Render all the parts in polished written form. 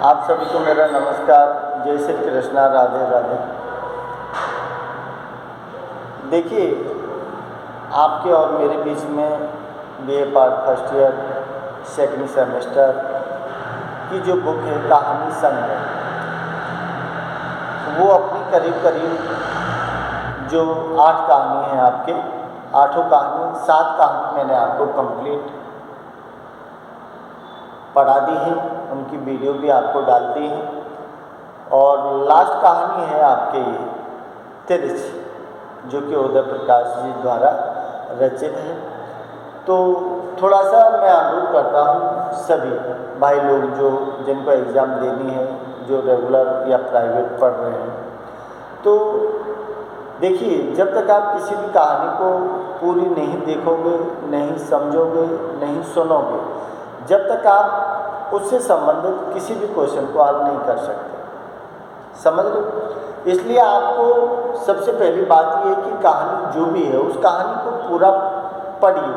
आप सभी को मेरा नमस्कार। जय श्री कृष्णा, राधे राधे। देखिए, आपके और मेरे बीच में BA part first year second semester की जो बुक है कहानी संग्रह, वो अपनी करीब करीब जो 8 कहानी है आपके, 8 कहानी 7 कहानी मैंने आपको कंप्लीट पढ़ा दी है, उनकी वीडियो भी आपको डाल दी है। और लास्ट कहानी है आपके ये तिरछ, जो कि उदय प्रकाश जी द्वारा रचित है। तो थोड़ा सा मैं अनुरोध करता हूँ सभी भाई लोग जो जिनको एग्ज़ाम देनी है, जो रेगुलर या प्राइवेट पढ़ रहे हैं, तो देखिए, जब तक आप किसी भी कहानी को पूरी नहीं देखोगे, नहीं समझोगे, नहीं सुनोगे, जब तक आप उससे संबंधित किसी भी क्वेश्चन को हल नहीं कर सकते। समझ लो। इसलिए आपको सबसे पहली बात ये है कि कहानी जो भी है उस कहानी को पूरा पढ़िए,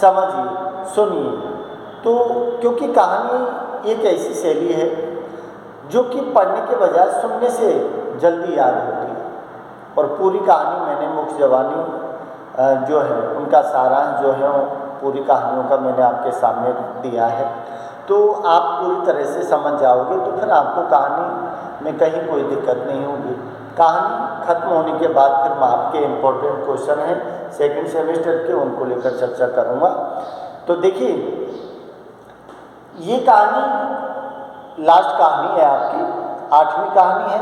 समझिए, सुनिए। तो क्योंकि कहानी एक ऐसी शैली है जो कि पढ़ने के बजाय सुनने से जल्दी याद होती है। और पूरी कहानी मैंने मुख्य जवानी जो है उनका सारांश जो है पूरी कहानियों का मैंने आपके सामने दिया है। तो आप पूरी तरह से समझ जाओगे तो फिर आपको कहानी में कहीं कोई दिक्कत नहीं होगी। कहानी खत्म होने के बाद फिर मैं आपके इम्पोर्टेंट क्वेश्चन हैं सेकंड सेमेस्टर के, उनको लेकर चर्चा करूँगा। तो देखिए, ये कहानी लास्ट कहानी है आपकी, 8वीं कहानी है,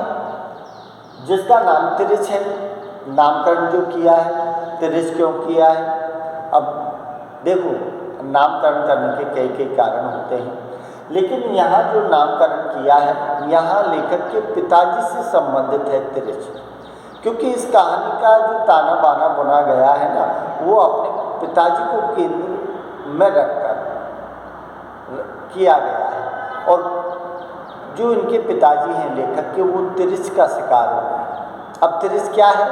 जिसका नाम तिरछ है। नामकरण जो किया है, तिरछ क्यों किया है? अब देखो, नामकरण करने के कई कई कारण होते हैं, लेकिन यहाँ जो नामकरण किया है, यहाँ लेखक के पिताजी से संबंधित है तिरछ। क्योंकि इस कहानी का जो ताना बाना बुना गया है ना, वो अपने पिताजी को केंद्र में रखकर किया गया है। और जो इनके पिताजी हैं लेखक के, वो तिरछ का शिकार हुए हैं। अब तिरछ क्या है?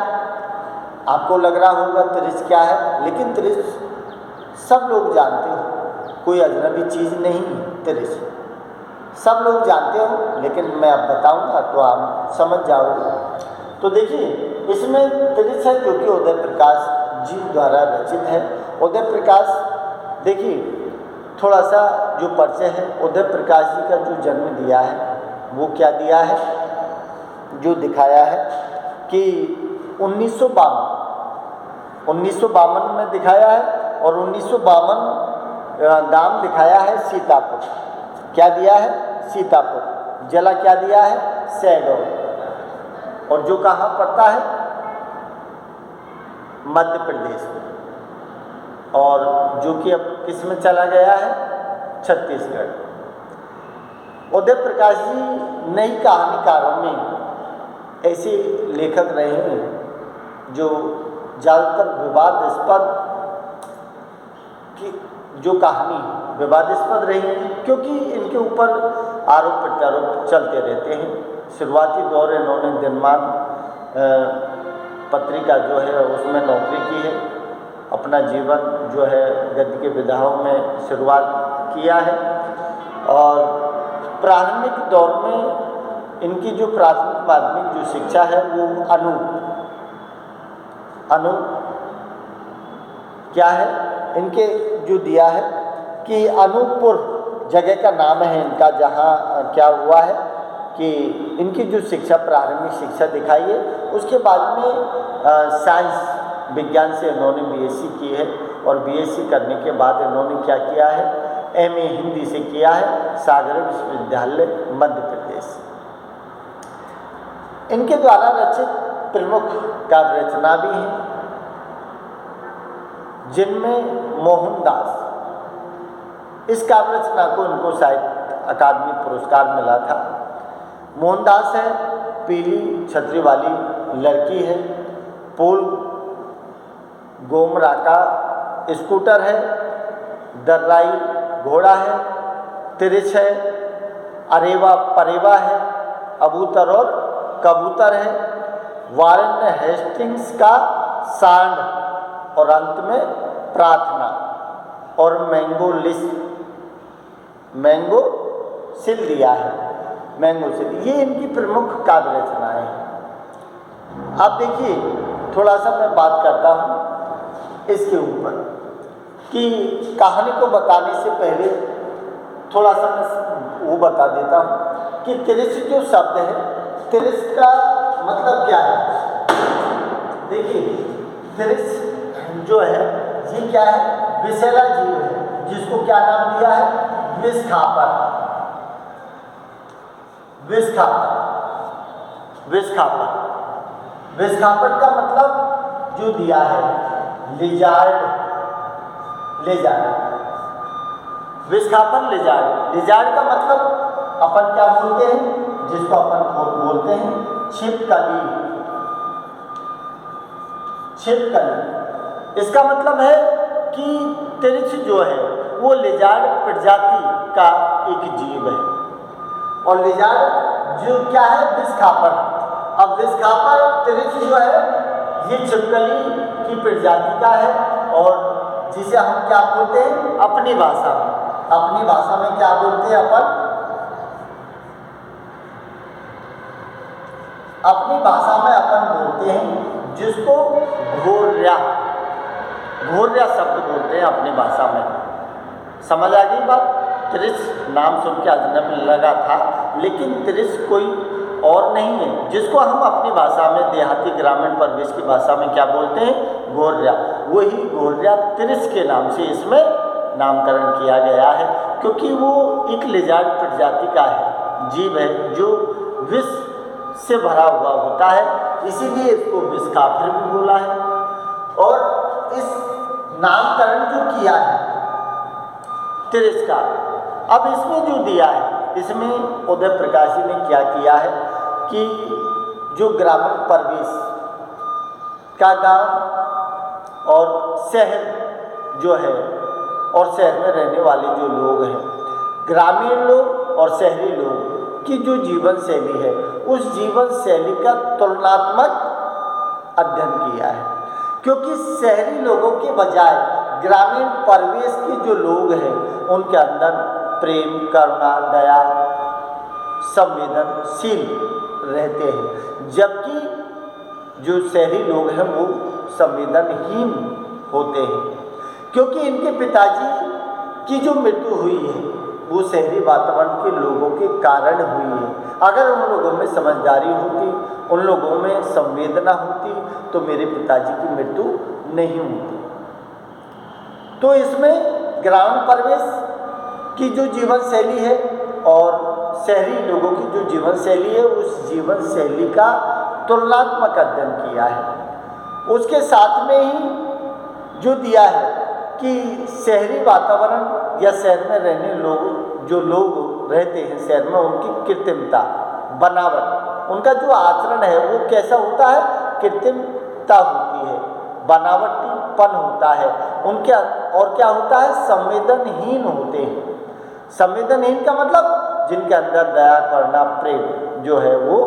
आपको लग रहा होगा तिरछ क्या है, लेकिन तिरछ सब लोग जानते हो, कोई अजनबी चीज़ नहीं है। तिरछ सब लोग जानते हो, लेकिन मैं अब बताऊंगा तो आप समझ जाओगे। तो देखिए, इसमें तिरछ है जो कि उदय प्रकाश जी द्वारा रचित है। उदय प्रकाश, देखिए थोड़ा सा जो परिचय है, उदय प्रकाश जी का जो जन्म दिया है वो क्या दिया है, जो दिखाया है कि 1952 में दिखाया है। और 1952 गांव दिखाया है सीतापुर। क्या दिया है? सीतापुर। जिला क्या दिया है? शहडोल। और जो कहाँ पड़ता है? मध्य प्रदेश में। और जो कि अब किस में चला गया है? छत्तीसगढ़। उदय प्रकाश जी नई कहानीकारों में ऐसे लेखक रहे हैं जो ज़्यादातर विवादास्पद की जो कहानी विवादास्पद रही है, क्योंकि इनके ऊपर आरोप प्रत्यारोप चलते रहते हैं। शुरुआती दौर इन्होंने दिनमान पत्रिका जो है उसमें नौकरी की है। अपना जीवन जो है गद्य के विधाओं में शुरुआत किया है। और प्रारंभिक दौर में इनकी जो प्राथमिक माध्यमिक जो शिक्षा है वो अनु क्या है इनके जो दिया है कि अनूपपुर जगह का नाम है इनका, जहाँ क्या हुआ है कि इनकी जो शिक्षा प्रारंभिक शिक्षा दिखाई है, उसके बाद में साइंस विज्ञान से इन्होंने बीएससी की है। और बीएससी करने के बाद इन्होंने क्या किया है? एमए हिंदी से किया है, सागर विश्वविद्यालय मध्य प्रदेश। इनके द्वारा रचित प्रमुख काव्य रचना भी हैं, जिनमें मोहनदास, इस काव्य रचना को इनको साहित्य अकादमी पुरस्कार मिला था। मोहनदास है, पीली छतरी वाली लड़की है, पोल गोमरा का स्कूटर है, दर्राई घोड़ा है, तिरछ है, अरेवा परेवा है, अबूतर और कबूतर है, वारन हेस्टिंग्स का सांड, और अंत में प्रार्थना, और मैंगो सिल दिया है। मैंगो सिटी, ये इनकी प्रमुख काव्य रचनाएं हैं। आप देखिए, थोड़ा सा मैं बात करता हूँ इसके ऊपर कि कहानी को बताने से पहले थोड़ा सा मैं वो बता देता हूँ कि तिरिस जो शब्द है, तिरिस का मतलब क्या है। देखिए, तिरिस जो है ये क्या है, विषैला जीव है, जिसको क्या नाम दिया है, विषखापर। विषखापर, विषखापर, विषखापर का मतलब जो दिया है, लिजार्ड, लिजार्ड, विषखापर लिजार्ड। लिजार्ड का मतलब अपन क्या बोलते हैं, जिसको अपन बोलते हैं छिपकली, छिपकली। इसका मतलब है कि तिरिछ जो है वो लिजार्ड प्रजाति का एक जीव है, और लिजार्ड जो क्या है, विषखापर। अब विषखापर तिरिछ जो है ये छिपकली की प्रजाति का है, और जिसे हम क्या बोलते हैं अपनी भाषा में, अपनी भाषा में क्या बोलते हैं अपन, अपनी भाषा में अपन बोलते हैं जिसको घोर्या, घोर्या शब्द बोलते हैं अपनी भाषा में। समझ आ गई बात। तिरिस नाम सुन के अजनबी लगा था, लेकिन तिरिस कोई और नहीं है, जिसको हम अपनी भाषा में, देहाती ग्रामीण परिवेश की भाषा में क्या बोलते हैं, घोर्या। वही घोर्या तिरिस के नाम से इसमें नामकरण किया गया है, क्योंकि वो एक लिजार्ड प्रजाति का है, जीव है, जो विष से भरा हुआ होता है, इसीलिए इसको विषखापर भी बोला है। और इस नामकरण जो किया है तिरिस का, अब इसमें जो दिया है, इसमें उदय प्रकाश जी ने क्या किया है कि जो ग्रामीण परिवेश का गांव और शहर जो है, और शहर में रहने वाले जो लोग हैं, ग्रामीण लोग और शहरी लोग की जो जीवन शैली है, उस जीवन शैली का तुलनात्मक अध्ययन किया है। क्योंकि शहरी लोगों के बजाय ग्रामीण परिवेश के जो लोग हैं, उनके अंदर प्रेम, करुणा, दया, संवेदनशील रहते हैं, जबकि जो शहरी लोग हैं वो संवेदनहीन होते हैं। क्योंकि इनके पिताजी की जो मृत्यु हुई है वो शहरी वातावरण के लोगों के कारण हुई है। अगर उन लोगों में समझदारी होती, उन लोगों में संवेदना होती, तो मेरे पिताजी की मृत्यु नहीं होती। तो इसमें ग्रामीण परिवेश की जो जीवन शैली है और शहरी लोगों की जो जीवन शैली है, उस जीवन शैली का तुलनात्मक अध्ययन किया है। उसके साथ में ही जो दिया है कि शहरी वातावरण या शहर में रहने लोग, जो लोग रहते हैं शहर में, उनकी कृत्रिमता, बनावट, उनका जो आचरण है वो कैसा होता है, कृत्रिमता होती है, बनावटीपन होता है उनके, और क्या होता है, संवेदनहीन होते हैं। संवेदनहीन का मतलब जिनके अंदर दया, करुणा, प्रेम जो है वो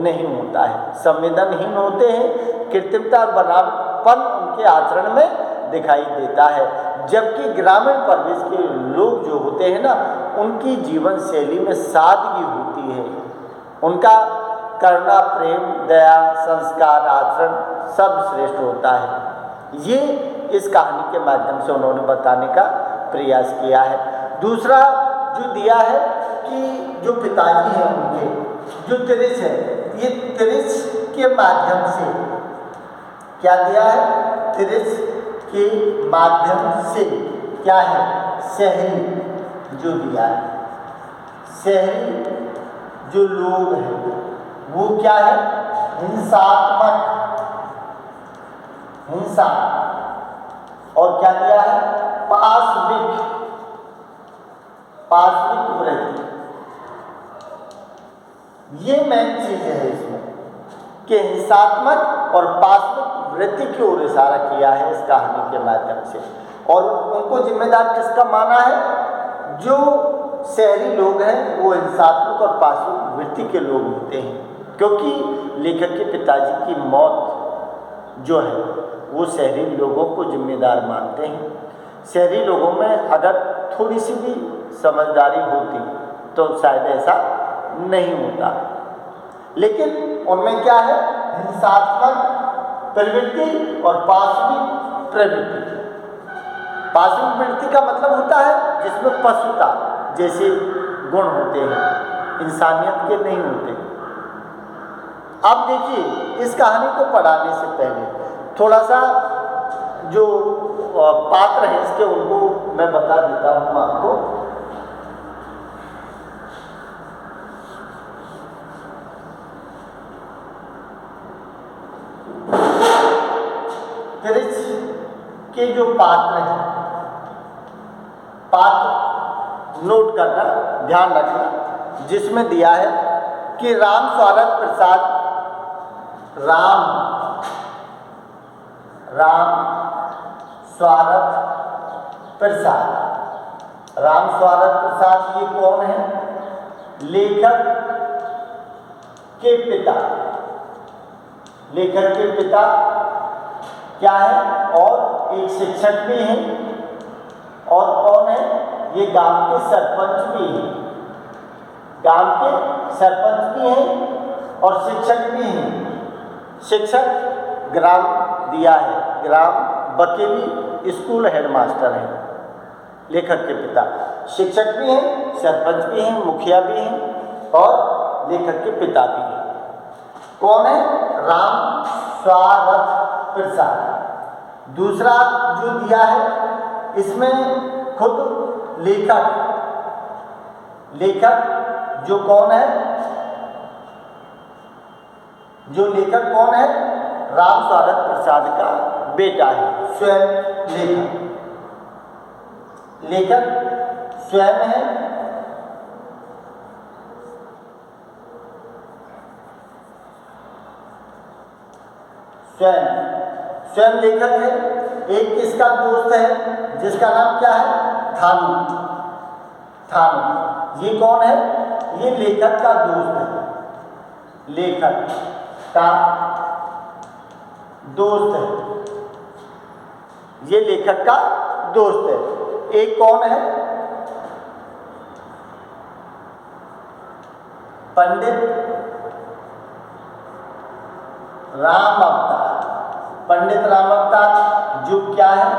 नहीं होता है, संवेदनहीन होते हैं। कृत्रिमता और बनावटपन उनके आचरण में दिखाई देता है। जबकि ग्रामीण परिवेश के लोग जो होते हैं ना, उनकी जीवन शैली में सादगी होती है, उनका करुणा, प्रेम, दया, संस्कार, आचरण सब श्रेष्ठ होता है। ये इस कहानी के माध्यम से उन्होंने बताने का प्रयास किया है। दूसरा जो दिया है कि जो पिताजी हैं उनके, जो तिरिस है, ये तिरिस के माध्यम से क्या दिया है, तिरिस के माध्यम से क्या है, शहरी जो दिया है, शहरी जो लोग हैं वो क्या है, हिंसात्मक, हिंसा, और क्या दिया है, पाशविक, पाशविक वृत्ति। ये मेन चीज है इसमें कि हिंसात्मक और पाशविक वृत्ति की ओर इशारा किया है इस कहानी के माध्यम से। और उनको जिम्मेदार किसका माना है, जो शहरी लोग हैं वो हिंसात्मक और पाशविक वृत्ति के लोग होते हैं। क्योंकि लेखक के पिताजी की मौत जो है वो शहरी लोगों को जिम्मेदार मानते हैं। शहरी लोगों में अगर थोड़ी सी भी समझदारी होती तो शायद ऐसा नहीं होता। लेकिन उनमें क्या है, हिंसात्मक प्रवृत्ति और पाशविक प्रवृत्ति। पाशविक प्रवृत्ति का मतलब होता है जिसमें पशुता जैसे गुण होते हैं, इंसानियत के नहीं होते। अब देखिए, इस कहानी को पढ़ाने से पहले थोड़ा सा जो पात्र हैं इसके उनको मैं बता देता हूँ आपको। तिरिछ के जो पात्र हैं, पात्र नोट करना, ध्यान रखना, जिसमें दिया है कि राम स्वारथ प्रसाद, राम स्वारथ प्रसाद। राम स्वारथ प्रसाद ये कौन है? लेखक के पिता। लेखक के पिता क्या है? और एक शिक्षक भी हैं। और कौन है? ये गांव के सरपंच भी हैं। गांव के सरपंच भी हैं और शिक्षक भी हैं। शिक्षक ग्राम दिया है, ग्राम बकेली स्कूल हेडमास्टर हैं लेखक के पिता। शिक्षक भी हैं, सरपंच भी हैं, मुखिया भी हैं और लेखक के पिता भी हैं। कौन है? राम स्वारथ प्रसाद। दूसरा जो दिया है इसमें खुद लेखक जो कौन है? जो लेखक कौन है? राम स्वारथ प्रसाद का बेटा है, स्वयं लेखक स्वयं है। स्वयं लेखक है। एक किसका दोस्त है जिसका नाम क्या है? थानू। ये कौन है? ये लेखक का दोस्त है, लेखक का दोस्त है, ये लेखक का दोस्त है। एक कौन है? पंडित राम अवतार। पंडित राम अवतार जो क्या है?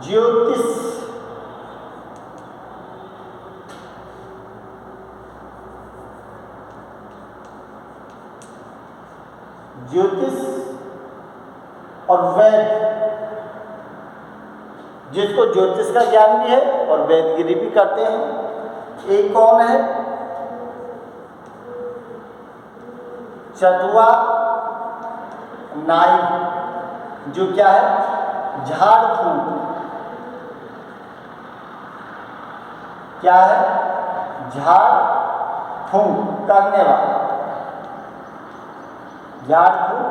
ज्योतिष और वैद, जिसको ज्योतिष का ज्ञान भी है और वैदगिरी भी करते हैं। एक कौन है? चतुआ नाई जो क्या है? झाड़ फूंक। क्या है? झाड़ फूंक करने वाला, झाड़ फूंक।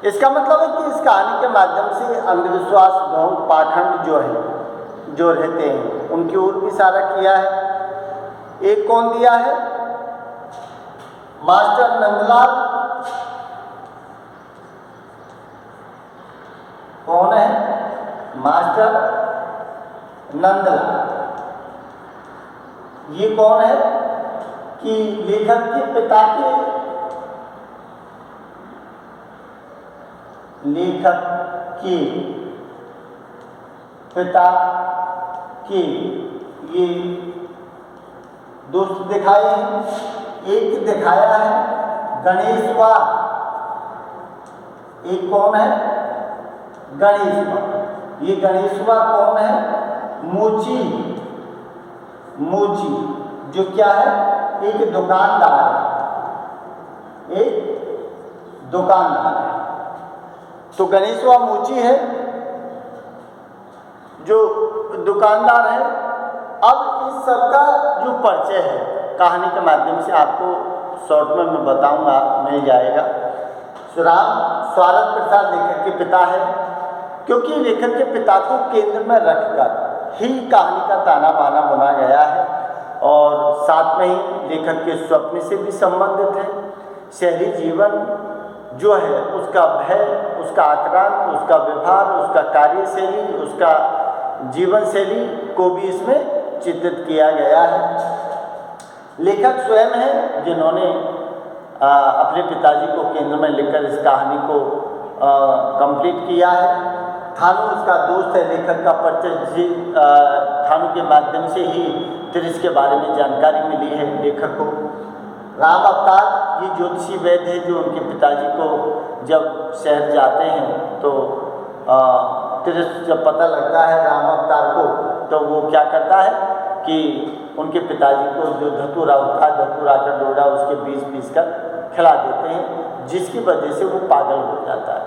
इसका मतलब है कि इस कहानी के माध्यम से अंधविश्वास, ढोंग, पाखंड जो रहते हैं उनकी ओर भी इशारा किया है। एक कौन दिया है? मास्टर नंदलाल। कौन है? मास्टर नंदलाल। ये कौन है? कि लेखक के पिता के ये दोस्त दिखाए हैं। एक दिखाया है गणेशवा। एक कौन है? गणेशवा। ये गणेशवा कौन है? मोची जो क्या है? एक दुकानदार है, एक दुकानदार है। तो गणेशवा मोची है जो दुकानदार है। अब इस सबका जो परिचय है कहानी के माध्यम से आपको शॉर्ट में मैं बताऊंगा, मिल जाएगा। राम स्वारथ प्रसाद लेखक के पिता है, क्योंकि लेखक के पिता को केंद्र में रखकर ही कहानी का ताना बाना बुना गया है और साथ में ही लेखक के स्वप्न से भी संबंधित है। शहरी जीवन जो है उसका भय, उसका आक्रांत, उसका व्यवहार, उसका कार्यशैली, उसका जीवन शैली को भी इसमें चित्रित किया गया है। लेखक स्वयं हैं जिन्होंने अपने पिताजी को केंद्र में लेकर इस कहानी को कंप्लीट किया है। थानू इसका दोस्त है। लेखक का परिचय थानू के माध्यम से ही तिरिस के बारे में जानकारी मिली है लेखक को। राम अवतार ये ज्योतिषी वैद्य है जो उनके पिताजी को जब शहर जाते हैं तो तिरिस जब पता लगता है राम अवतार को तो वो क्या करता है कि उनके पिताजी को जो धतूरा होता है, धतूरा का डोडा उसके पीस कर खिला देते हैं, जिसकी वजह से वो पागल हो जाता है।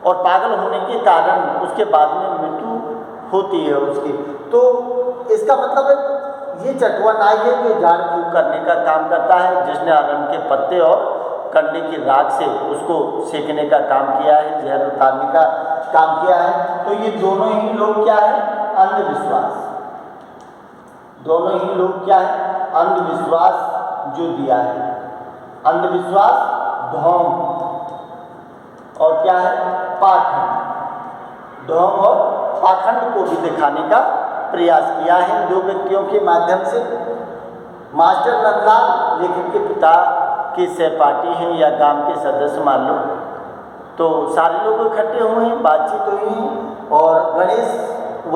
और पागल होने के कारण उसके बाद में मृत्यु होती है उसकी। तो इसका मतलब है ये चटुआ नाई है जो झाड़ फूँक करने का काम करता है, जिसने अरन के पत्ते और कंडे की राख से उसको सेकने का काम किया है, जहर उतारने का काम किया है। तो ये दोनों ही लोग क्या है? अंधविश्वास। दोनों ही लोग क्या है? अंधविश्वास जो दिया है। अंधविश्वास ढोंग और क्या है? पाखंड। ढोंग और पाखंड को भी दिखाने का प्रयास किया है दो व्यक्तियों के माध्यम से। मास्टर नंदलाल लेखक के पिता के सहपाठी हैं या गांव के सदस्य मान लो, तो सारे लोग इकट्ठे हुए हैं, बातचीत हुई है। और गणेश व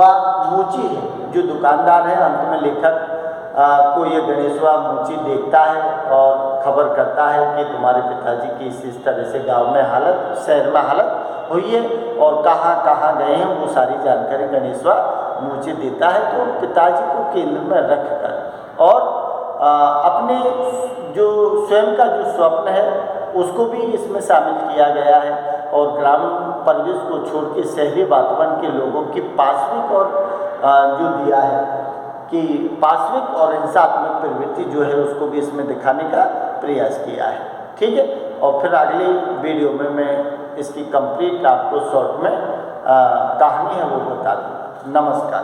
मूची है जो दुकानदार है। अंत में लेखक को ये गणेश व मूची देखता है और खबर करता है कि तुम्हारे पिताजी की इस तरह से गांव में हालत, शहर में हालत हुई है और कहाँ कहाँ गए हैं वो सारी जानकारी गणेश व मूची देता है। तो पिताजी को केंद्र में रख कर और अपने जो स्वयं का जो स्वप्न है उसको भी इसमें शामिल किया गया है। और ग्रामीण परिवेश को छोड़ के शहरी वातावरण के लोगों की पाश्विक और जो दिया है कि पाश्विक और हिंसात्मक प्रवृत्ति जो है उसको भी इसमें दिखाने का प्रयास किया है। ठीक है, और फिर अगले वीडियो में मैं इसकी कंप्लीट आपको शॉर्ट में कहानी है वो बता दूँगा। नमस्कार।